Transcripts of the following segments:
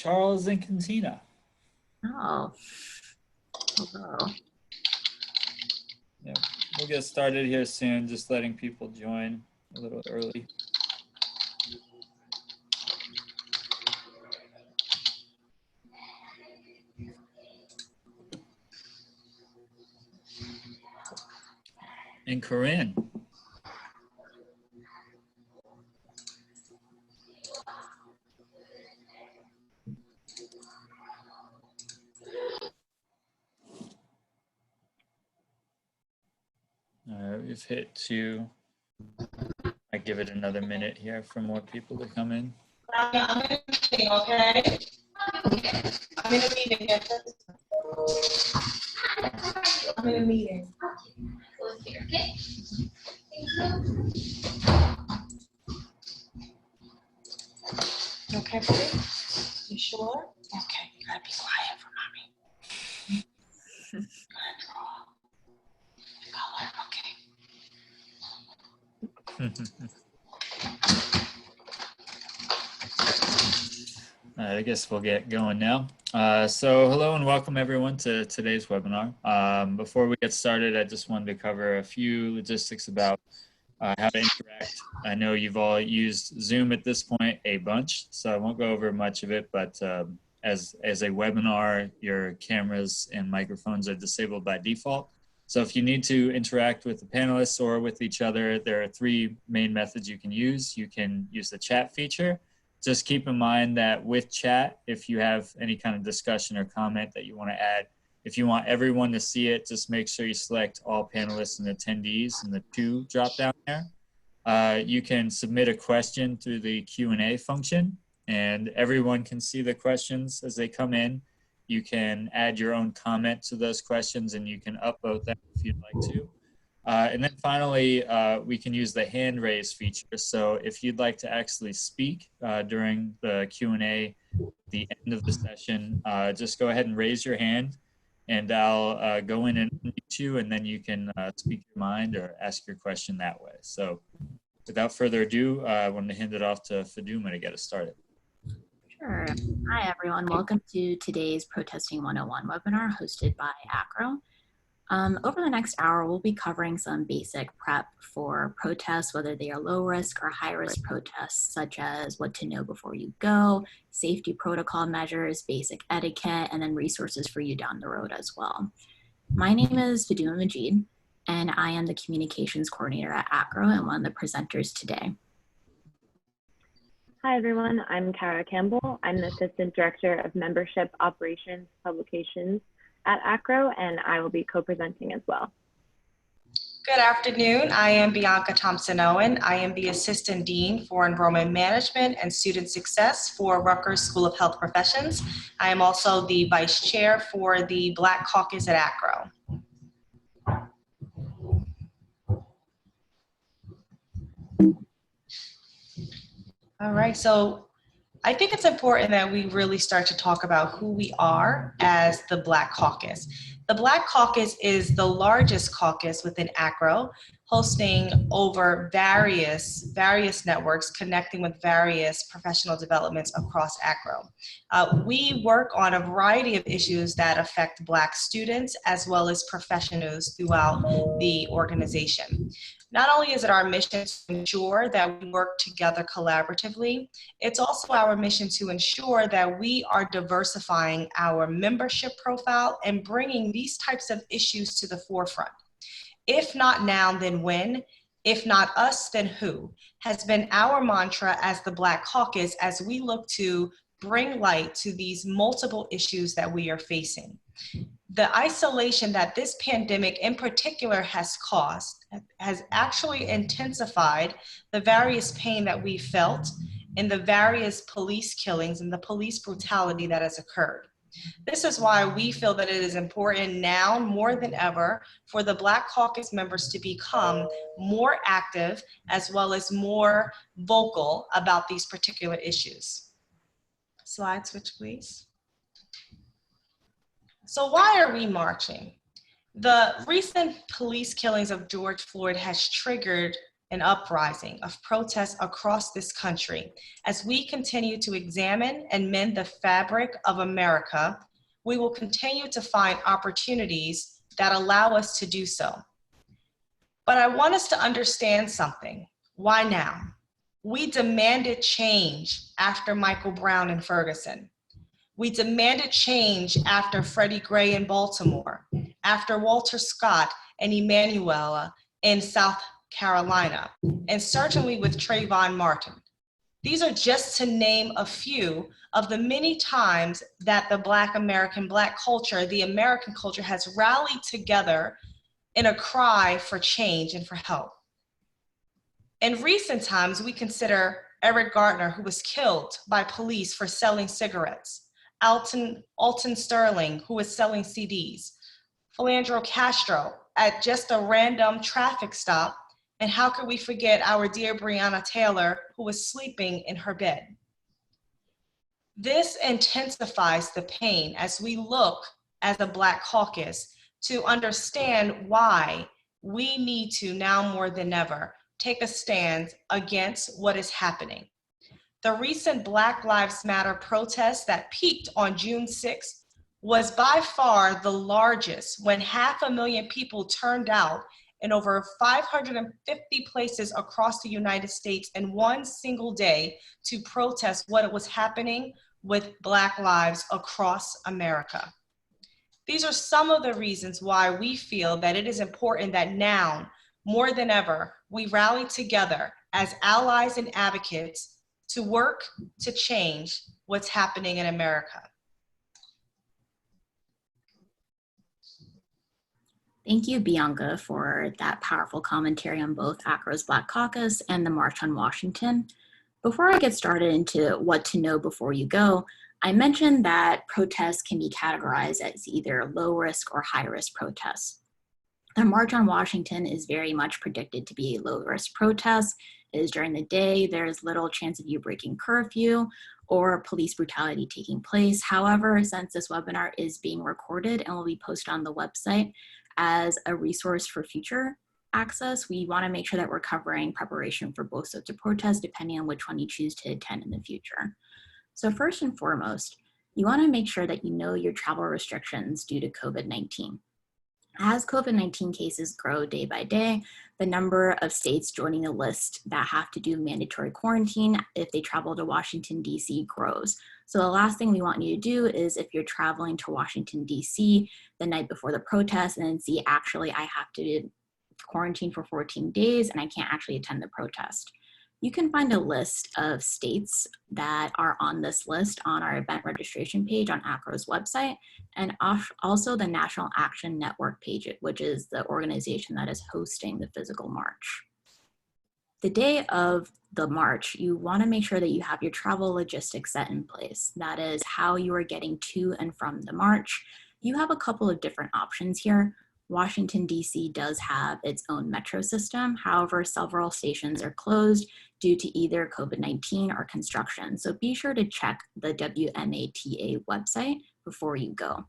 Charles and Cantina. Oh, hello. Yeah, we'll get started here soon, just letting people join a little early. And Corinne. All right, we've hit 2. I give it another minute here for more people to come in. I'm in a meeting, okay? I'm in a meeting. I'm in a meeting. Okay, buddy? You sure? Okay, you gotta be quiet for mommy. Good girl. All right, I guess we'll get going now. So hello and welcome everyone to today's webinar. Before we get started, I just wanted to cover a few logistics about how to interact. I know you've all used Zoom at this point a bunch, so I won't go over much of it, but as a webinar, your cameras and microphones are disabled by default. So if you need to interact with the panelists or with each other, there are 3 main methods you can use. You can use the chat feature. Just keep in mind that with chat, if you have any kind of discussion or comment that you want to add, if you want everyone to see it, just make sure you select all panelists and attendees in the 2 drop down there. You can submit a question through the Q&A function, and everyone can see the questions as they come in. You can add your own comment to those questions, and you can upvote them if you'd like to. And then finally, we can use the hand raise feature. So if you'd like to actually speak during the Q&A at the end of the session, just go ahead and raise your hand, and I'll go in and unmute you, and then you can speak your mind or ask your question that way. So without further ado, I want to hand it off to Faduma to get us started. Sure. Hi, everyone. Welcome to today's Protesting 101 webinar hosted by ACRO. Over the next hour, we'll be covering some basic prep for protests, whether they are low risk or high risk protests, such as what to know before you go, safety protocol measures, basic etiquette, and then resources for you down the road as well. My name is Faduma Majid, and I am the communications coordinator at ACRO and one of the presenters today. Hi, everyone. I'm Kara Campbell. I'm the Assistant Director of Membership Operations Publications at ACRO, and I will be co-presenting as well. Good afternoon. I am Bianca Thompson-Owen. I am the Assistant Dean for Enrollment Management and Student Success for Rutgers School of Health Professions. I am also the Vice Chair for the Black Caucus at ACRO. All right, so I think it's important that we really start to talk about who we are as the Black Caucus. The Black Caucus is the largest caucus within ACRO, hosting over various networks, connecting with various professional developments across ACRO. We work on a variety of issues that affect Black students as well as professionals throughout the organization. Not only is it our mission to ensure that we work together collaboratively, it's also our mission to ensure that we are diversifying our membership profile and bringing these types of issues to the forefront. If not now, then when? If not us, then who? Has been our mantra as the Black Caucus as we look to bring light to these multiple issues that we are facing. The isolation that this pandemic in particular has caused has actually intensified the various pain that we felt in the various police killings and the police brutality that has occurred. This is why we feel that it is important now more than ever for the Black Caucus members to become more active as well as more vocal about these particular issues. Slide switch, please. So why are we marching? The recent police killings of George Floyd has triggered an uprising of protests across this country. As we continue to examine and mend the fabric of America, we will continue to find opportunities that allow us to do so. But I want us to understand something. Why now? We demanded change after Michael Brown in Ferguson. We demanded change after Freddie Gray in Baltimore, after Walter Scott and Emanuela in South Carolina, and certainly with Trayvon Martin. These are just to name a few of the many times that the Black culture, the American culture, has rallied together in a cry for change and for help. In recent times, we consider Eric Garner, who was killed by police for selling cigarettes, Alton Sterling, who was selling CDs, Philandro Castro at just a random traffic stop, and how could we forget our dear Breonna Taylor, who was sleeping in her bed? This intensifies the pain as we look as a Black caucus to understand why we need to, now more than ever, take a stand against what is happening. The recent Black Lives Matter protests that peaked on June 6th was by far the largest, when 500,000 people turned out in over 550 places across the United States in one single day to protest what was happening with Black lives across America. These are some of the reasons why we feel that it is important that now, more than ever, we rally together as allies and advocates to work to change what's happening in America. Thank you, Bianca, for that powerful commentary on both ACRO's Black Caucus and the March on Washington. Before I get started into what to know before you go, I mentioned that protests can be categorized as either low risk or high risk protests. The March on Washington is very much predicted to be a low risk protest. It is during the day, there's little chance of you breaking curfew or police brutality taking place. However, since this webinar is being recorded and will be posted on the website as a resource for future access, we want to make sure that we're covering preparation for both sorts of protests depending on which one you choose to attend in the future. So first and foremost, you want to make sure that you know your travel restrictions due to COVID-19. As COVID-19 cases grow day by day, the number of states joining the list that have to do mandatory quarantine if they travel to Washington, D.C. grows. So the last thing we want you to do is, if you're traveling to Washington, D.C. the night before the protest and then see, actually, I have to quarantine for 14 days and I can't actually attend the protest. You can find a list of states that are on this list on our event registration page on ACRO's website, and also the National Action Network page, which is the organization that is hosting the physical march. The day of the march, you want to make sure that you have your travel logistics set in place. That is how you are getting to and from the march. You have a couple of different options here. Washington, D.C. does have its own metro system. However, several stations are closed due to either COVID-19 or construction. So be sure to check the WMATA website before you go.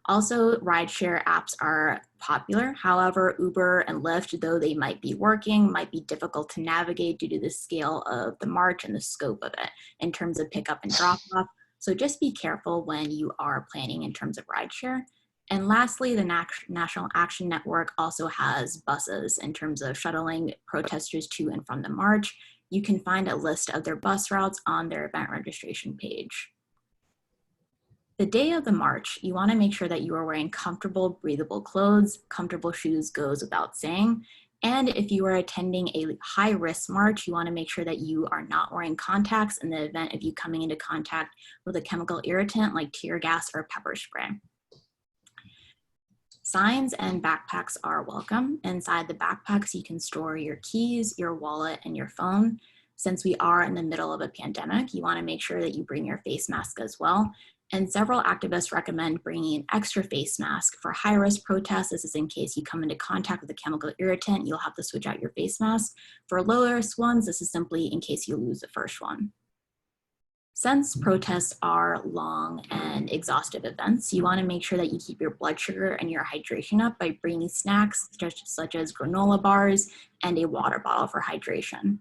Also, rideshare apps are popular. However, Uber and Lyft, though they might be working, might be difficult to navigate due to the scale of the march and the scope of it in terms of pickup and drop off. So just be careful when you are planning in terms of rideshare. And lastly, the National Action Network also has buses in terms of shuttling protesters to and from the march. You can find a list of their bus routes on their event registration page. The day of the march, you want to make sure that you are wearing comfortable, breathable clothes. Comfortable shoes goes without saying. And if you are attending a high-risk march, you want to make sure that you are not wearing contacts in the event of you coming into contact with a chemical irritant like tear gas or pepper spray. Signs and backpacks are welcome. Inside the backpacks, you can store your keys, your wallet, and your phone. Since we are in the middle of a pandemic, you want to make sure that you bring your face mask as well. And several activists recommend bringing an extra face mask for high-risk protests. This is in case you come into contact with a chemical irritant, you'll have to switch out your face mask. For low-risk ones, this is simply in case you lose the first one. Since protests are long and exhaustive events, you want to make sure that you keep your blood sugar and your hydration up by bringing snacks such as granola bars and a water bottle for hydration.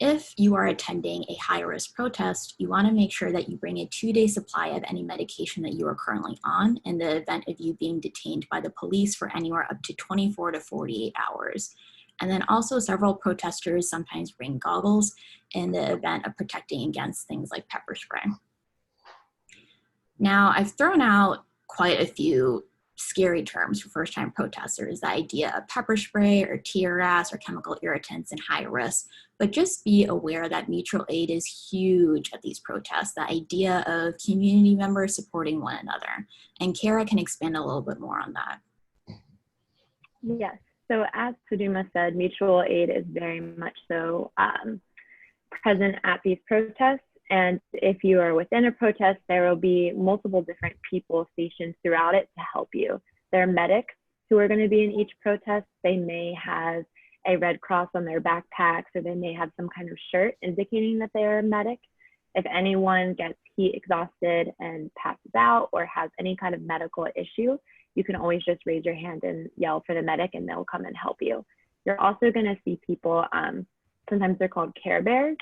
If you are attending a high-risk protest, you want to make sure that you bring a 2-day supply of any medication that you are currently on in the event of you being detained by the police for anywhere up to 24 to 48 hours. And then also several protesters sometimes bring goggles in the event of protecting against things like pepper spray. Now, I've thrown out quite a few scary terms for first-time protesters, the idea of pepper spray or tear gas or chemical irritants in high risk, but just be aware that mutual aid is huge at these protests, the idea of community members supporting one another. And Kara can expand a little bit more on that. Yes, so as Suduma said, mutual aid is very much so present at these protests. And if you are within a protest, there will be multiple different people stationed throughout it to help you. There are medics who are going to be in each protest. They may have a Red Cross on their backpacks, or they may have some kind of shirt indicating that they are a medic. If anyone gets heat exhausted and passes out or has any kind of medical issue, you can always just raise your hand and yell for the medic and they'll come and help you. You're also going to see people, sometimes they're called care bears.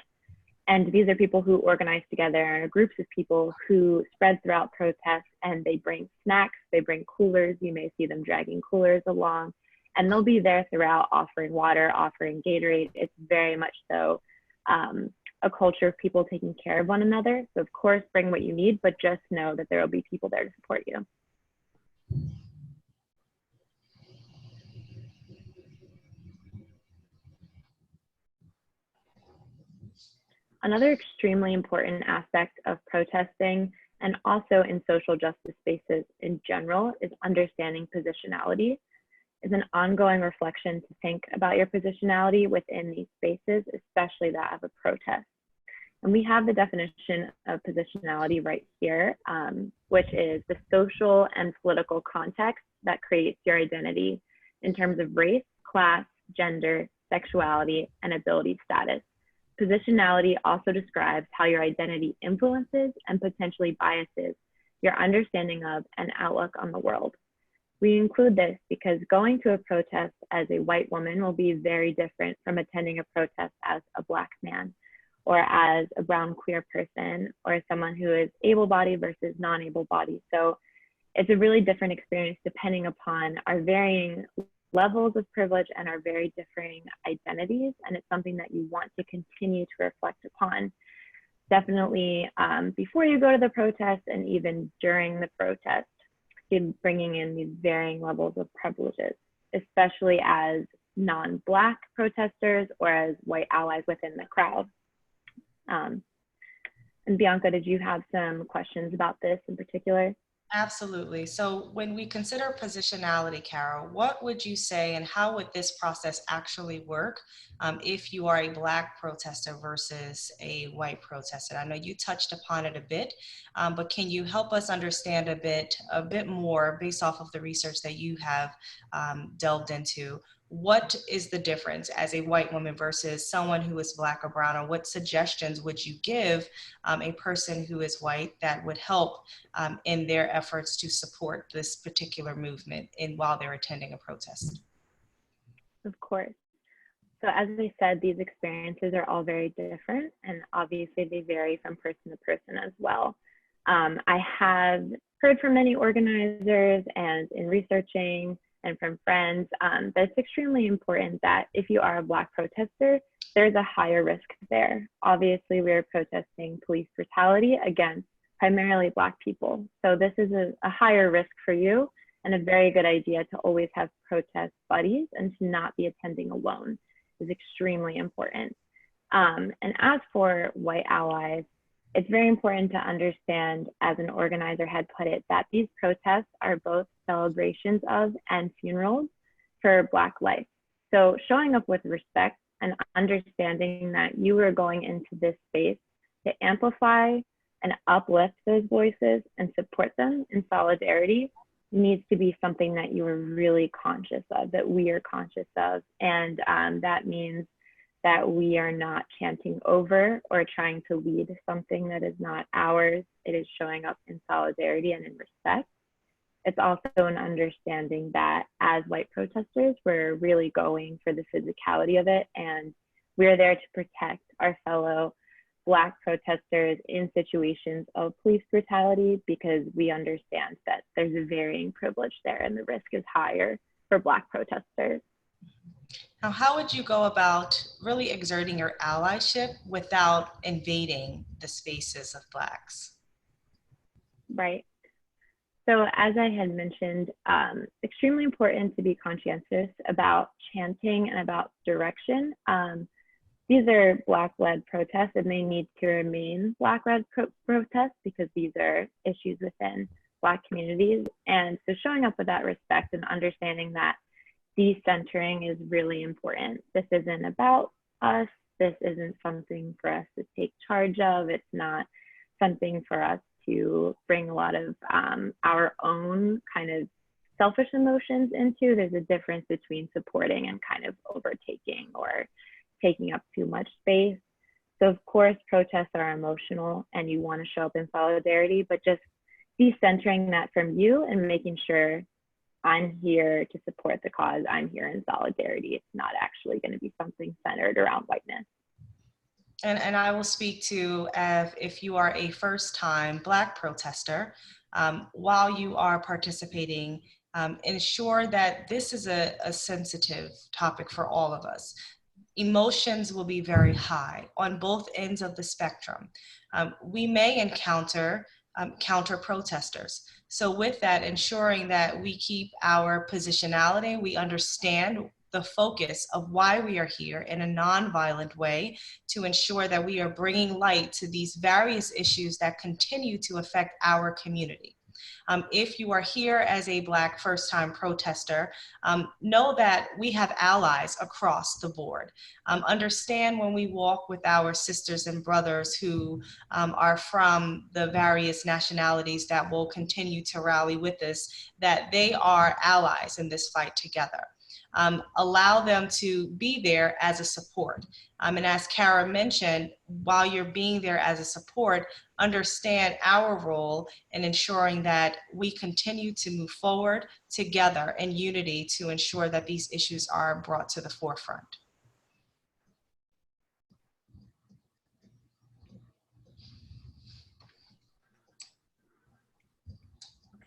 And these are people who organize together in groups of people who spread throughout protests, and they bring snacks, they bring coolers. You may see them dragging coolers along, and they'll be there throughout offering water, offering Gatorade. It's very much so a culture of people taking care of one another. So of course, bring what you need, but just know that there will be people there to support you. Another extremely important aspect of protesting and also in social justice spaces in general is understanding positionality. Is an ongoing reflection to think about your positionality within these spaces, especially that of a protest. And we have the definition of positionality right here, which is the social and political context that creates your identity in terms of race, class, gender, sexuality, and ability status. Positionality also describes how your identity influences and potentially biases your understanding of and outlook on the world. We include this because going to a protest as a white woman will be very different from attending a protest as a Black man, or as a brown queer person, or someone who is able-bodied versus non-able-bodied. So it's a really different experience depending upon our varying levels of privilege and our very differing identities, and it's something that you want to continue to reflect upon. Definitely before you go to the protest and even during the protest, bringing in these varying levels of privileges, especially as non-Black protesters or as white allies within the crowd. And Bianca, did you have some questions about this in particular? Absolutely. So when we consider positionality, Carol, what would you say and how would this process actually work if you are a Black protester versus a white protester? I know you touched upon it a bit, but can you help us understand a bit more based off of the research that you have delved into? What is the difference as a white woman versus someone who is Black or brown, or what suggestions would you give a person who is white that would help in their efforts to support this particular movement while they're attending a protest? Of course. So as I said, these experiences are all very different, and obviously they vary from person to person as well. I have heard from many organizers and in researching and from friends that it's extremely important that if you are a Black protester, there's a higher risk there. Obviously, we are protesting police brutality against primarily Black people. So this is a higher risk for you, and a very good idea to always have protest buddies and to not be attending alone is extremely important. And as for white allies, it's very important to understand, as an organizer had put it, that these protests are both celebrations of and funerals for Black life. So showing up with respect and understanding that you are going into this space to amplify and uplift those voices and support them in solidarity needs to be something that you are really conscious of, that we are conscious of. And that means that we are not chanting over or trying to lead something that is not ours. It is showing up in solidarity and in respect. It's also an understanding that as white protesters, we're really going for the physicality of it, and we're there to protect our fellow Black protesters in situations of police brutality, because we understand that there's a varying privilege there and the risk is higher for Black protesters. Now, how would you go about really exerting your allyship without invading the spaces of Blacks? Right. So as I had mentioned, extremely important to be conscientious about chanting and about direction. These are Black-led protests, and they need to remain Black-led protests because these are issues within Black communities. And so showing up with that respect and understanding that decentering is really important. This isn't about us. This isn't something for us to take charge of. It's not something for us to bring a lot of our own kind of selfish emotions into. There's a difference between supporting and kind of overtaking or taking up too much space. So of course, protests are emotional and you want to show up in solidarity, but just decentering that from you and making sure I'm here to support the cause, I'm here in solidarity. It's not actually going to be something centered around whiteness. And I will speak to if you are a first-time Black protester, while you are participating, ensure that this is a sensitive topic for all of us. Emotions will be very high on both ends of the spectrum. We may encounter counter protesters. So with that, ensuring that we keep our positionality, we understand the focus of why we are here in a nonviolent way to ensure that we are bringing light to these various issues that continue to affect our community. If you are here as a Black first-time protester, know that we have allies across the board. Understand when we walk with our sisters and brothers who are from the various nationalities that will continue to rally with us, that they are allies in this fight together. Allow them to be there as a support. And as Kara mentioned, while you're being there as a support, understand our role in ensuring that we continue to move forward together in unity to ensure that these issues are brought to the forefront.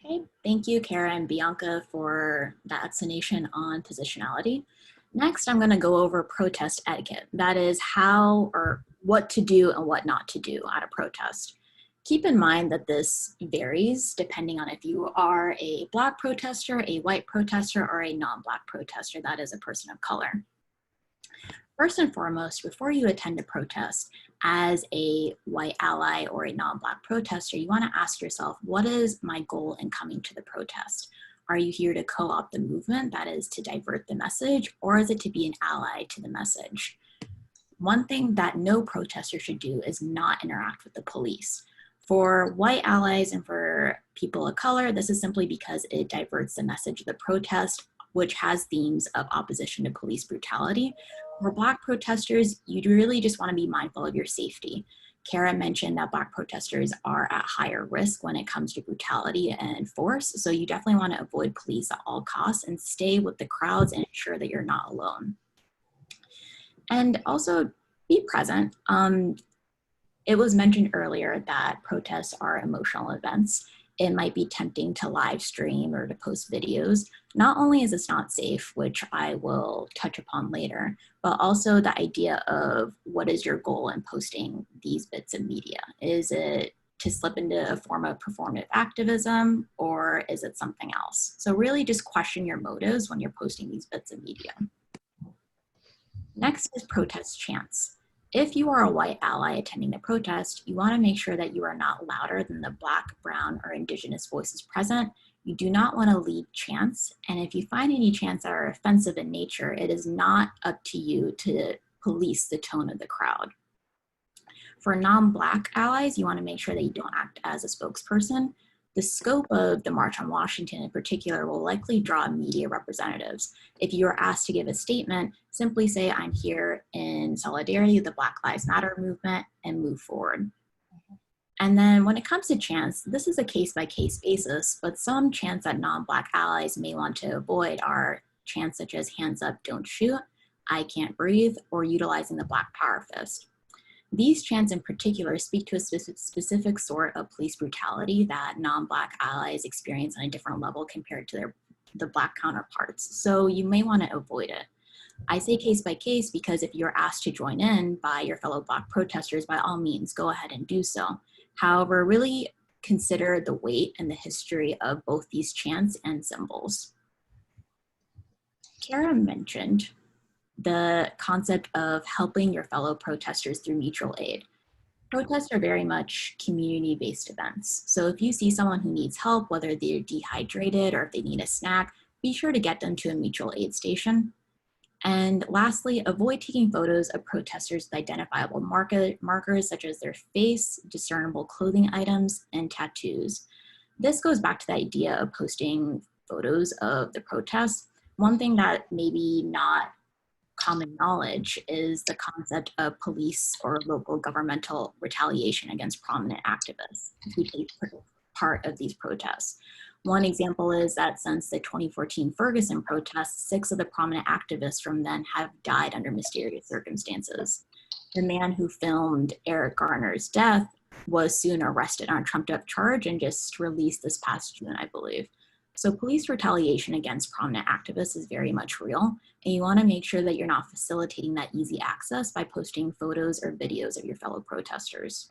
Okay, thank you, Kara and Bianca, for that explanation on positionality. Next, I'm going to go over protest etiquette. That is how or what to do and what not to do at a protest. Keep in mind that this varies depending on if you are a Black protester, a white protester, or a non-Black protester, that is a person of color. First and foremost, before you attend a protest, as a white ally or a non-Black protester, you want to ask yourself, what is my goal in coming to the protest? Are you here to co-opt the movement, that is to divert the message, or is it to be an ally to the message? One thing that no protester should do is not interact with the police. For white allies and for people of color, this is simply because it diverts the message of the protest, which has themes of opposition to police brutality. For Black protesters, you really just want to be mindful of your safety. Kara mentioned that Black protesters are at higher risk when it comes to brutality and force, so you definitely want to avoid police at all costs and stay with the crowds and ensure that you're not alone. And also be present. It was mentioned earlier that protests are emotional events. It might be tempting to live stream or to post videos. Not only is this not safe, which I will touch upon later, but also the idea of what is your goal in posting these bits of media? Is it to slip into a form of performative activism, or is it something else? So really just question your motives when you're posting these bits of media. Next is protest chants. If you are a white ally attending the protest, you want to make sure that you are not louder than the Black, brown, or Indigenous voices present. You do not want to lead chants, and if you find any chants that are offensive in nature, it is not up to you to police the tone of the crowd. For non-Black allies, you want to make sure that you don't act as a spokesperson. The scope of the March on Washington in particular will likely draw media representatives. If you are asked to give a statement, simply say, I'm here in solidarity with the Black Lives Matter movement, and move forward. And then when it comes to chants, this is a case-by-case basis, but some chants that non-Black allies may want to avoid are chants such as hands up, don't shoot, I can't breathe, or utilizing the Black Power fist. These chants in particular speak to a specific sort of police brutality that non-Black allies experience on a different level compared to the Black counterparts, so you may want to avoid it. I say case by case because if you're asked to join in by your fellow Black protesters, by all means, go ahead and do so. However, really consider the weight and the history of both these chants and symbols. Kara mentioned the concept of helping your fellow protesters through mutual aid. Protests are very much community-based events. So if you see someone who needs help, whether they're dehydrated or if they need a snack, be sure to get them to a mutual aid station. And lastly, avoid taking photos of protesters with identifiable markers such as their face, discernible clothing items, and tattoos. This goes back to the idea of posting photos of the protests. One thing that maybe not common knowledge is the concept of police or local governmental retaliation against prominent activists who take part of these protests. One example is that since the 2014 Ferguson protests, 6 of the prominent activists from then have died under mysterious circumstances. The man who filmed Eric Garner's death was soon arrested on a trumped-up charge and just released this past June, I believe. So police retaliation against prominent activists is very much real, and you want to make sure that you're not facilitating that easy access by posting photos or videos of your fellow protesters.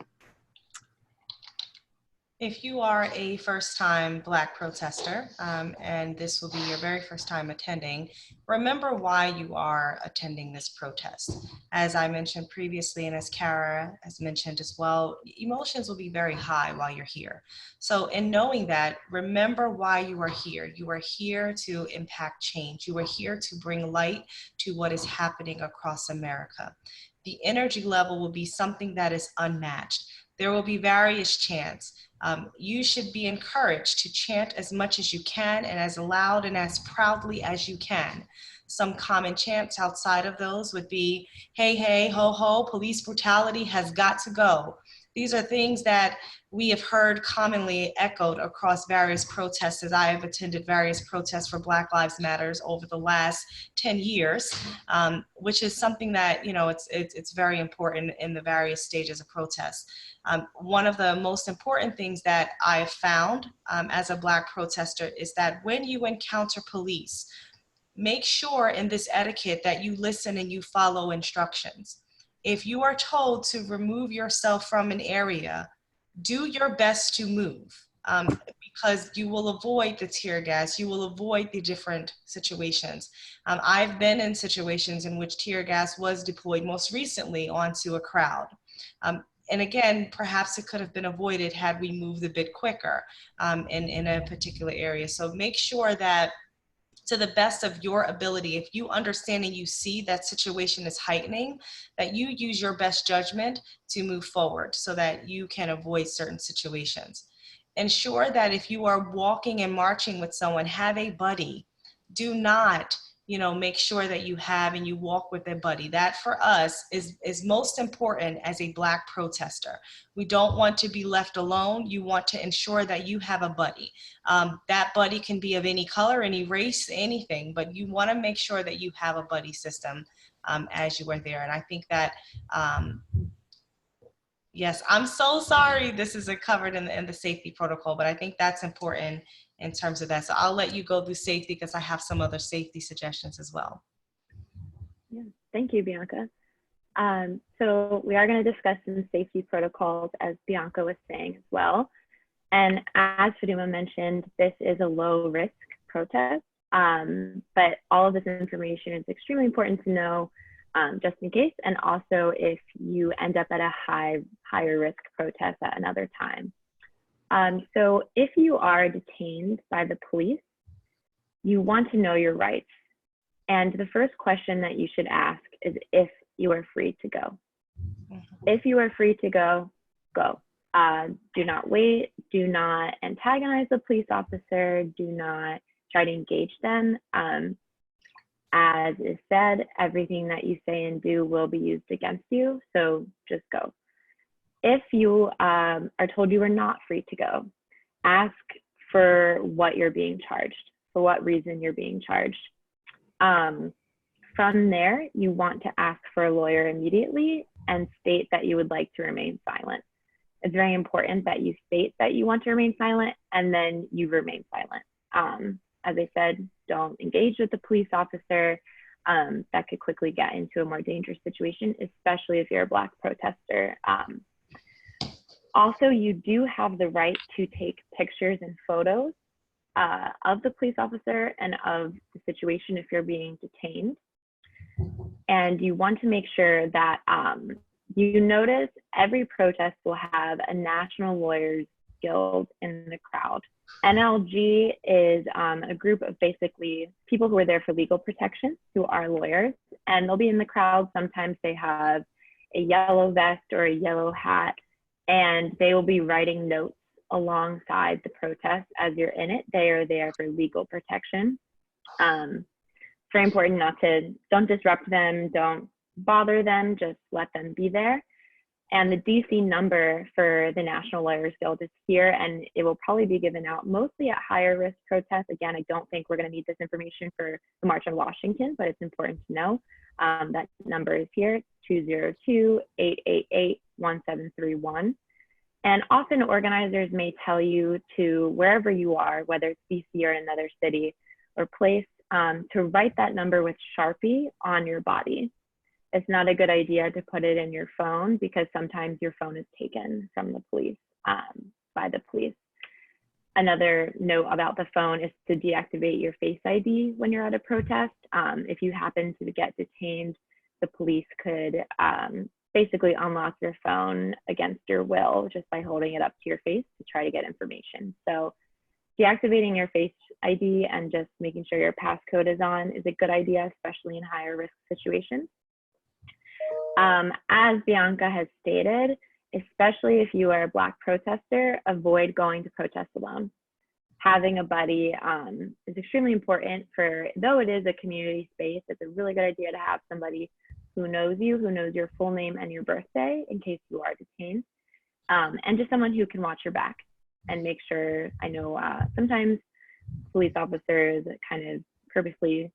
If you are a first-time Black protester, and this will be your very first time attending, remember why you are attending this protest. As I mentioned previously, and as Kara has mentioned as well, emotions will be very high while you're here. So in knowing that, remember why you are here. You are here to impact change. You are here to bring light to what is happening across America. The energy level will be something that is unmatched. There will be various chants. You should be encouraged to chant as much as you can and as loud and as proudly as you can. Some common chants outside of those would be, hey, hey, ho, ho, police brutality has got to go. These are things that we have heard commonly echoed across various protests, as I have attended various protests for Black Lives Matters over the last 10 years, which is something that, you know, it's very important in the various stages of protest. One of the most important things that I've found as a Black protester is that when you encounter police, make sure in this etiquette that you listen and you follow instructions. If you are told to remove yourself from an area, do your best to move, because you will avoid the tear gas, you will avoid the different situations. I've been in situations in which tear gas was deployed most recently onto a crowd. And again, perhaps it could have been avoided had we moved a bit quicker in a particular area. So make sure that to the best of your ability, if you understand and you see that situation is heightening, that you use your best judgment to move forward so that you can avoid certain situations. Ensure that if you are walking and marching with someone, have a buddy. Do not, make sure that you have and you walk with a buddy. That for us is most important as a Black protester. We don't want to be left alone. You want to ensure that you have a buddy. That buddy can be of any color, any race, anything, but you want to make sure that you have a buddy system as you are there. And I think that, yes, I'm so sorry this isn't covered in the safety protocol, but I think that's important in terms of that. So I'll let you go through safety because I have some other safety suggestions as well. Yeah, thank you, Bianca. So we are going to discuss some safety protocols, as Bianca was saying as well. And as Faduma mentioned, this is a low risk protest, but all of this information is extremely important to know just in case, and also if you end up at a higher risk protest at another time. So if you are detained by the police, you want to know your rights. And the first question that you should ask is if you are free to go. If you are free to go, go. Do not wait. Do not antagonize the police officer. Do not try to engage them. As is said, everything that you say and do will be used against you. So just go. If you are told you are not free to go, ask for what you're being charged, for what reason you're being charged. From there, you want to ask for a lawyer immediately and state that you would like to remain silent. It's very important that you state that you want to remain silent and then you remain silent. As I said, don't engage with the police officer. That could quickly get into a more dangerous situation, especially if you're a Black protester. Also, you do have the right to take pictures and photos of the police officer and of the situation if you're being detained. And you want to make sure that you notice every protest will have a National Lawyers Guild in the crowd. NLG is a group of basically people who are there for legal protection, who are lawyers, and they'll be in the crowd. Sometimes they have a yellow vest or a yellow hat, and they will be writing notes alongside the protest as you're in it. They are there for legal protection. It's very important don't disrupt them, don't bother them, just let them be there. And the DC number for the National Lawyers Guild is here, and it will probably be given out mostly at higher risk protests. Again, I don't think we're going to need this information for the March on Washington, but it's important to know that number is here, 202-888-1731. And often organizers may tell you to, wherever you are, whether it's DC or another city or place, to write that number with Sharpie on your body. It's not a good idea to put it in your phone because sometimes your phone is taken from the police, by the police. Another note about the phone is to deactivate your Face ID when you're at a protest. If you happen to get detained, the police could basically unlock your phone against your will just by holding it up to your face to try to get information. So deactivating your Face ID and just making sure your passcode is on is a good idea, especially in higher risk situations. As Bianca has stated, especially if you are a Black protester, avoid going to protest alone. Having a buddy is extremely important though it is a community space, it's a really good idea to have somebody who knows you, who knows your full name and your birthday in case you are detained, and just someone who can watch your back and make sure. I know sometimes police officers kind of purposely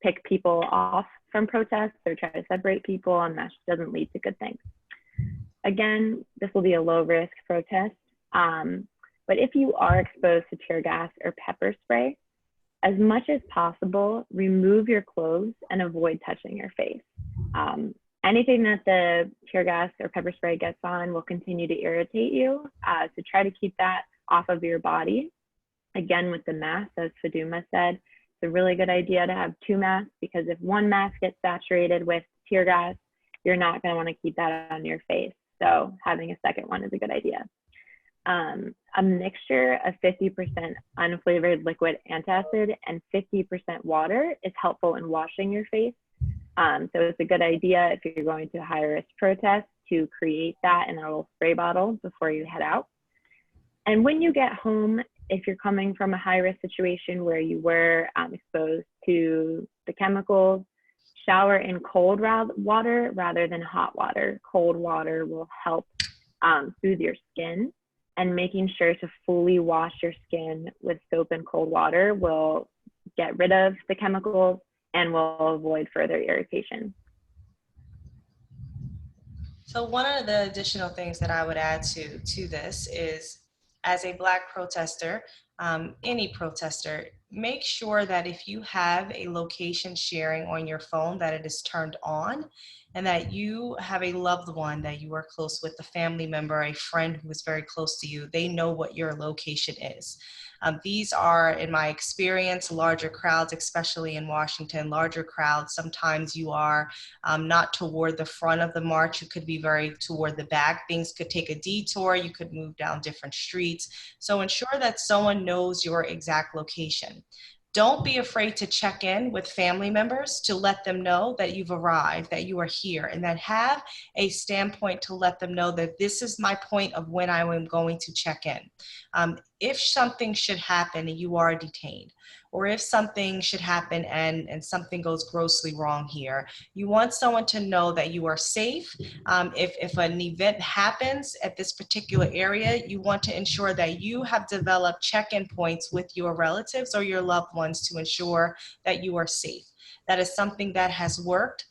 pick people off from protests or try to separate people, and that doesn't lead to good things. Again, this will be a low risk protest, but if you are exposed to tear gas or pepper spray, as much as possible, remove your clothes and avoid touching your face. Anything that the tear gas or pepper spray gets on will continue to irritate you, so try to keep that off of your body. Again, with the mask, as Faduma said, it's a really good idea to have 2 masks because if one mask gets saturated with tear gas, you're not going to want to keep that on your face. So having a second one is a good idea. A mixture of 50% unflavored liquid antacid and 50% water is helpful in washing your face. So it's a good idea if you're going to a high risk protest to create that in a little spray bottle before you head out. And when you get home, if you're coming from a high risk situation where you were exposed to the chemicals, shower in cold water rather than hot water. Cold water will help soothe your skin, and making sure to fully wash your skin with soap and cold water will get rid of the chemicals and will avoid further irritation. So one of the additional things that I would add to this is, as a Black protester, any protester, make sure that if you have a location sharing on your phone, that it is turned on, and that you have a loved one that you are close with, a family member, a friend who is very close to you. They know what your location is. These are, in my experience, larger crowds, especially in Washington, larger crowds. Sometimes you are not toward the front of the march. You could be very toward the back. Things could take a detour. You could move down different streets. So ensure that someone knows your exact location. Don't be afraid to check in with family members to let them know that you've arrived, that you are here, and then have a standpoint to let them know that this is my point of when I am going to check in. If something should happen and you are detained, or if something should happen and something goes grossly wrong here, you want someone to know that you are safe. If an event happens at this particular area, you want to ensure that you have developed check-in points with your relatives or your loved ones to ensure that you are safe. That is something that has worked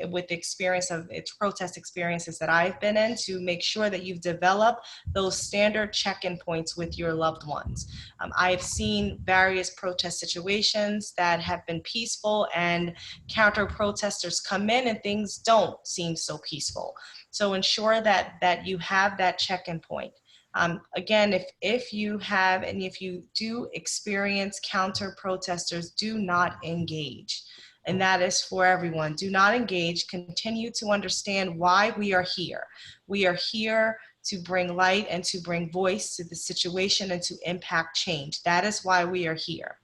with the experience of its protest experiences that I've been in, to make sure that you've developed those standard check-in points with your loved ones. I've seen various protest situations that have been peaceful, and counter protesters come in and things don't seem so peaceful. So ensure that you have that check-in point. Again, if you have and if you do experience counter protesters, do not engage. And that is for everyone. Do not engage. Continue to understand why we are here. We are here to bring light and to bring voice to the situation and to impact change. That is why we are here,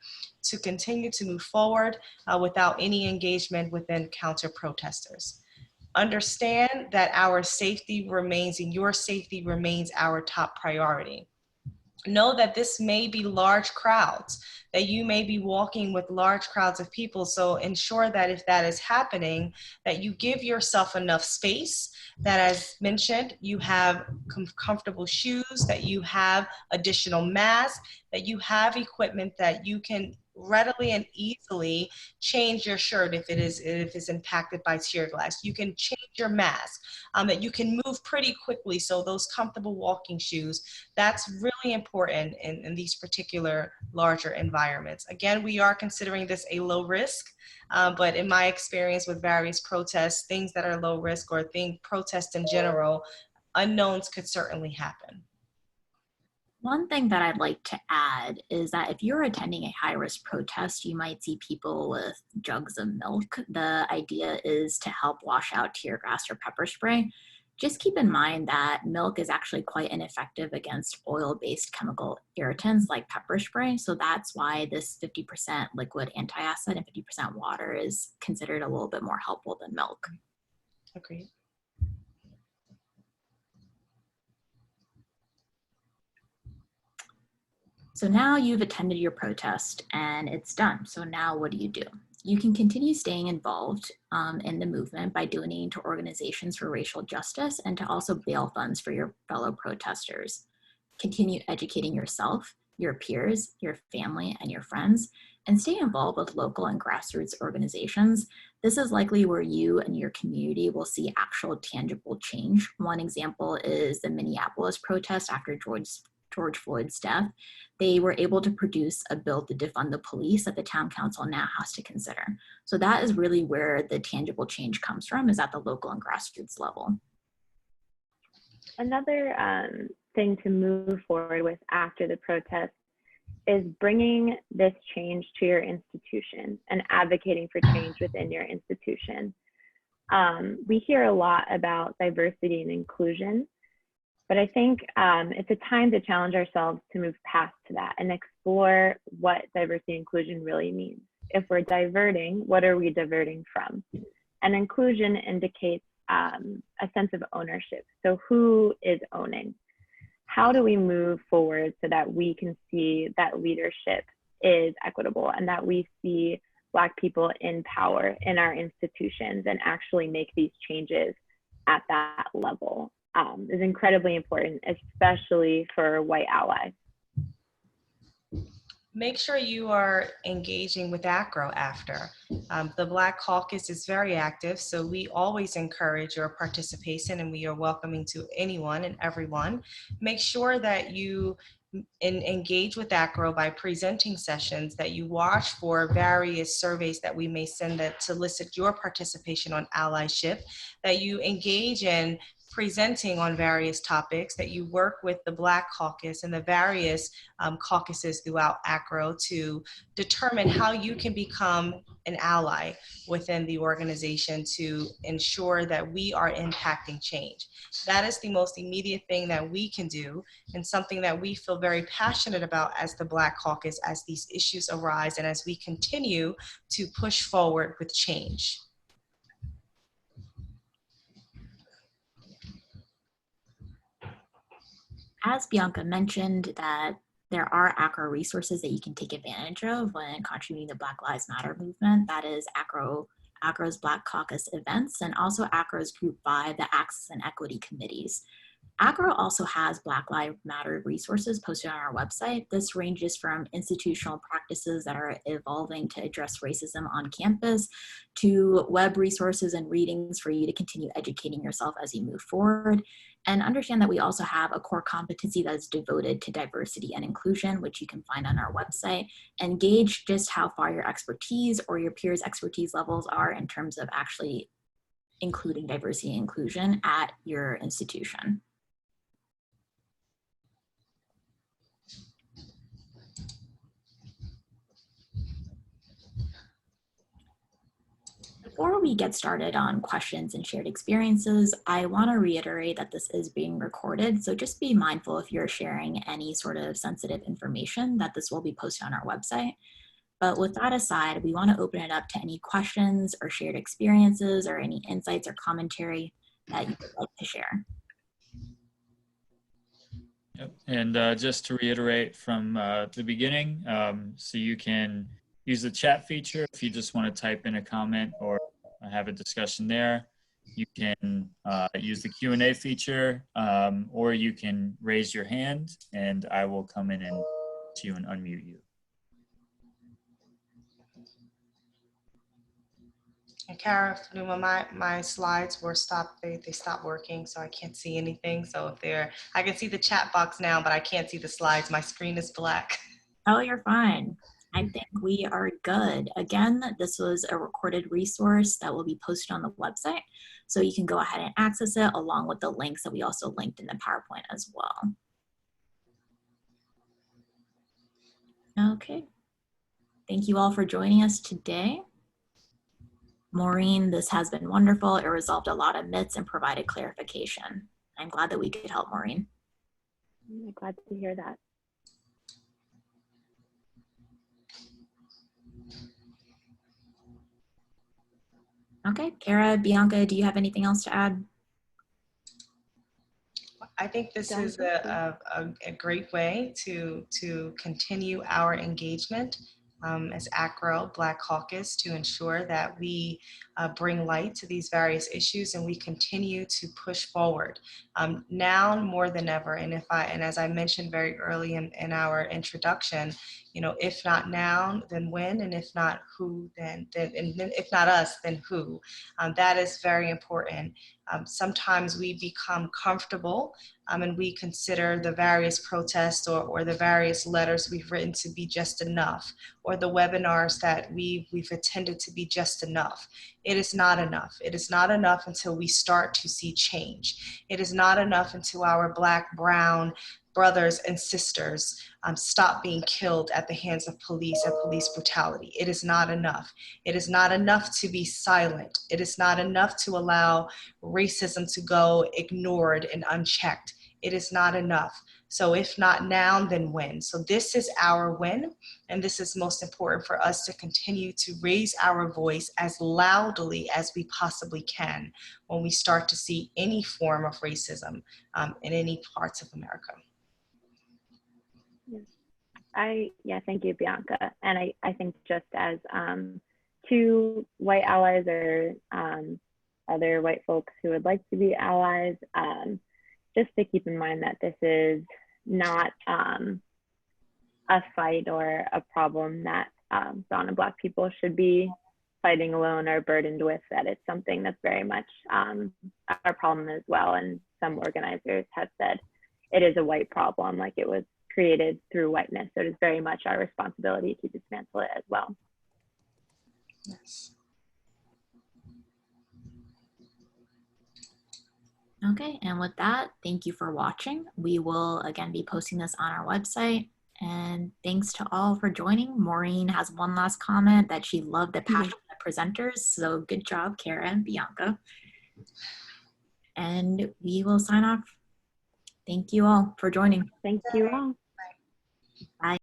to continue to move forward without any engagement within counter protesters. Understand that our safety remains, and your safety remains, our top priority. Know that this may be large crowds, that you may be walking with large crowds of people. So ensure that if that is happening, that you give yourself enough space, that as mentioned, you have comfortable shoes, that you have additional masks, that you have equipment that you can readily and easily change your shirt if it's impacted by tear gas. You can change your mask, that you can move pretty quickly. So those comfortable walking shoes, that's really important in these particular larger environments. Again, we are considering this a low risk, but in my experience with various protests, things that are low risk or protests in general, unknowns could certainly happen. One thing that I'd like to add is that if you're attending a high-risk protest, you might see people with jugs of milk. The idea is to help wash out tear gas or pepper spray. Just keep in mind that milk is actually quite ineffective against oil-based chemical irritants like pepper spray. So that's why this 50% liquid antacid and 50% water is considered a little bit more helpful than milk. Agreed. So now you've attended your protest and it's done. So now what do? You can continue staying involved in the movement by donating to organizations for racial justice and to also bail funds for your fellow protesters. Continue educating yourself, your peers, your family, and your friends, and stay involved with local and grassroots organizations. This is likely where you and your community will see actual tangible change. One example is the Minneapolis protest after George Floyd's death. They were able to produce a bill to defund the police that the town council now has to consider. So that is really where the tangible change comes from, is at the local and grassroots level. Another thing to move forward with after the protest is bringing this change to your institution and advocating for change within your institution. We hear a lot about diversity and inclusion, but I think it's a time to challenge ourselves to move past to that and explore what diversity and inclusion really means. If we're diverting, what are we diverting from? And inclusion indicates a sense of ownership. So who is owning? How do we move forward so that we can see that leadership is equitable and that we see Black people in power in our institutions and actually make these changes at that level? Is incredibly important, especially for white allies. Make sure you are engaging with ACRO after. The Black Caucus is very active, so we always encourage your participation, and we are welcoming to anyone and everyone. Make sure that you engage with ACRO by presenting sessions, that you watch for various surveys that we may send that solicit your participation on allyship, that you engage in presenting on various topics, that you work with the Black Caucus and the various caucuses throughout ACRO to determine how you can become an ally within the organization to ensure that we are impacting change. That is the most immediate thing that we can do, and something that we feel very passionate about as the Black Caucus as these issues arise and as we continue to push forward with change. As Bianca mentioned, that there are ACRO resources that you can take advantage of when contributing to the Black Lives Matter movement. That is ACRO's Black Caucus events, and also ACRO's Group 5, the Access and Equity Committees. ACRO also has Black Lives Matter resources posted on our website. This ranges from institutional practices that are evolving to address racism on campus to web resources and readings for you to continue educating yourself as you move forward. And understand that we also have a core competency that is devoted to diversity and inclusion, which you can find on our website, and gauge just how far your expertise or your peers' expertise levels are in terms of actually including diversity and inclusion at your institution. Before we get started on questions and shared experiences, I want to reiterate that this is being recorded, so just be mindful if you're sharing any sort of sensitive information that this will be posted on our website. But with that aside, we want to open it up to any questions or shared experiences or any insights or commentary that you would like to share. Yep. And just to reiterate from the beginning, so you can use the chat feature if you just want to type in a comment or have a discussion there. You can use the Q&A feature, or you can raise your hand and I will come in and to you and unmute you. And Kara, Numa, my slides were stopped. They stopped working, so I can't see anything. So if they're, I can see the chat box now, but I can't see the slides. My screen is black. Oh, you're fine. I think we are good. Again, this was a recorded resource that will be posted on the website, so you can go ahead and access it along with the links that we also linked in the PowerPoint as well. Okay. Thank you all for joining us today. Maureen, this has been wonderful. It resolved a lot of myths and provided clarification. I'm glad that we could help, Maureen. I'm glad to hear that. Okay, Kara, Bianca, do you have anything else to add? I think this is a great way to continue our engagement as ACRO Black Caucus to ensure that we bring light to these various issues and we continue to push forward now more than ever. And as I mentioned very early in our introduction, you know, if not now, then when, and if not who, then if not us, then who. That is very important. Sometimes we become comfortable and we consider the various protests or the various letters we've written to be just enough, or the webinars that we've attended to be just enough. It is not enough. It is not enough until we start to see change. It is not enough until our Black, brown brothers and sisters stop being killed at the hands of police and police brutality. It is not enough. It is not enough to be silent. It is not enough to allow racism to go ignored and unchecked. It is not enough. So if not now, then when? So this is our win, and this is most important for us to continue to raise our voice as loudly as we possibly can when we start to see any form of racism in any parts of America. Thank you, Bianca. And I think just as two white allies or other white folks who would like to be allies, just to keep in mind that this is not a fight or a problem that brown and Black people should be fighting alone or burdened with, that it's something that's very much our problem as well. And some organizers have said it is a white problem, like it was created through whiteness. So it is very much our responsibility to dismantle it as well. Yes. Okay, and with that, thank you for watching. We will again be posting this on our website. And thanks to all for joining. Maureen has one last comment that she loved the passionate presenters. So good job, Kara and Bianca. And we will sign off. Thank you all for joining. Thank you all. Bye.